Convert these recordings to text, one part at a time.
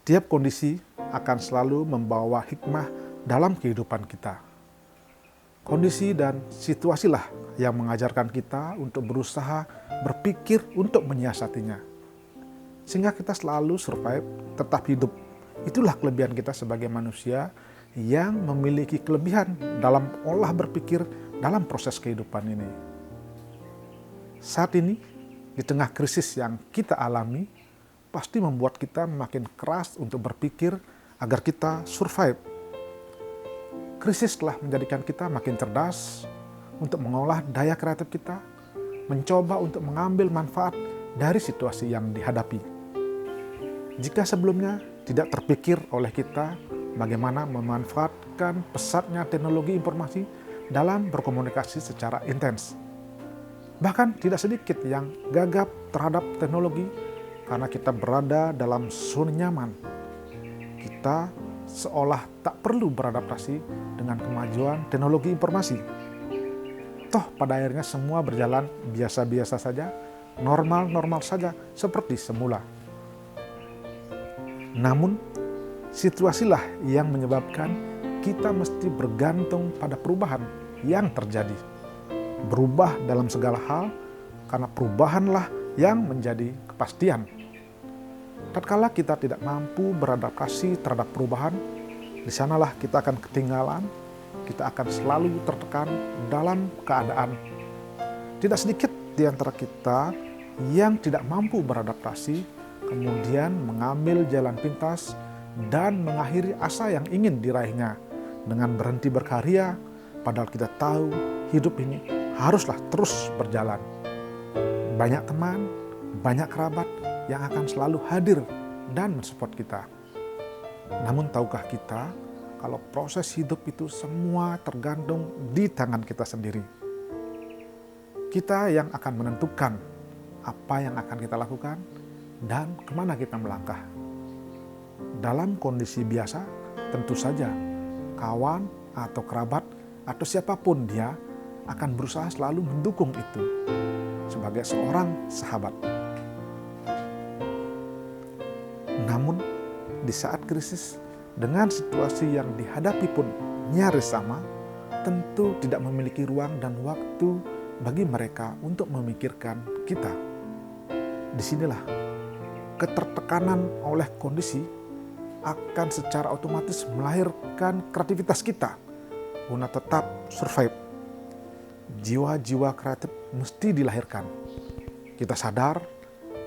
Tiap kondisi akan selalu membawa hikmah dalam kehidupan kita. Kondisi dan situasilah yang mengajarkan kita untuk berusaha berpikir untuk menyiasatinya. Sehingga kita selalu survive, tetap hidup. Itulah kelebihan kita sebagai manusia yang memiliki kelebihan dalam olah berpikir dalam proses kehidupan ini. Saat ini, di tengah krisis yang kita alami, pasti membuat kita makin keras untuk berpikir agar kita survive. Krisis telah menjadikan kita makin cerdas untuk mengolah daya kreatif kita, mencoba untuk mengambil manfaat dari situasi yang dihadapi. Jika sebelumnya tidak terpikir oleh kita bagaimana memanfaatkan pesatnya teknologi informasi dalam berkomunikasi secara intens. Bahkan tidak sedikit yang gagap terhadap teknologi karena kita berada dalam zona nyaman. Kita seolah tak perlu beradaptasi dengan kemajuan teknologi informasi. Toh pada akhirnya semua berjalan biasa-biasa saja, normal-normal saja seperti semula. Namun, situasilah yang menyebabkan kita mesti bergantung pada perubahan yang terjadi. Berubah dalam segala hal, karena perubahanlah yang menjadi kepastian. Tatkala kita tidak mampu beradaptasi terhadap perubahan, di sanalah kita akan ketinggalan, kita akan selalu tertekan dalam keadaan. Tidak sedikit di antara kita yang tidak mampu beradaptasi, kemudian mengambil jalan pintas dan mengakhiri asa yang ingin diraihnya dengan berhenti berkarya, padahal kita tahu hidup ini haruslah terus berjalan. Banyak teman, banyak kerabat yang akan selalu hadir dan mensupport kita. Namun tahukah kita kalau proses hidup itu semua tergantung di tangan kita sendiri. Kita yang akan menentukan apa yang akan kita lakukan dan kemana kita melangkah. Dalam kondisi biasa, tentu saja kawan atau kerabat atau siapapun dia akan berusaha selalu mendukung itu sebagai seorang sahabat. Namun di saat krisis dengan situasi yang dihadapi pun nyaris sama, tentu tidak memiliki ruang dan waktu bagi mereka untuk memikirkan kita. Disinilah ketertekanan oleh kondisi akan secara otomatis melahirkan kreativitas kita untuk tetap survive. Jiwa-jiwa kreatif mesti dilahirkan. Kita sadar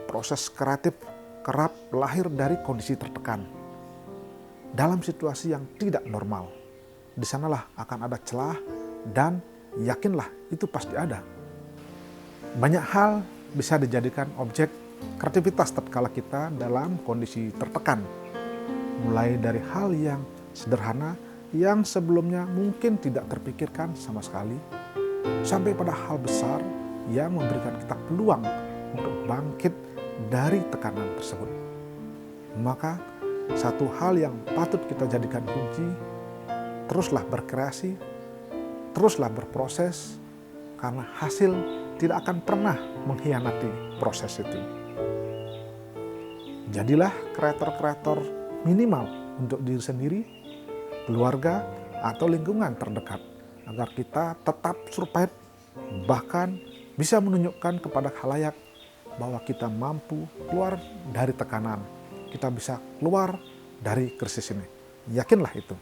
proses kreatif kerap lahir dari kondisi tertekan. Dalam situasi yang tidak normal, di sanalah akan ada celah dan yakinlah itu pasti ada. Banyak hal bisa dijadikan objek kreativitas tatkala kita dalam kondisi tertekan. Mulai dari hal yang sederhana yang sebelumnya mungkin tidak terpikirkan sama sekali, sampai pada hal besar yang memberikan kita peluang untuk bangkit dari tekanan tersebut. Maka satu hal yang patut kita jadikan kunci, teruslah berkreasi, teruslah berproses, karena hasil tidak akan pernah mengkhianati proses itu. Jadilah kreator-kreator minimal untuk diri sendiri, keluarga, atau lingkungan terdekat, agar kita tetap survive, bahkan bisa menunjukkan kepada khalayak bahwa kita mampu keluar dari tekanan, kita bisa keluar dari krisis ini. Yakinlah itu.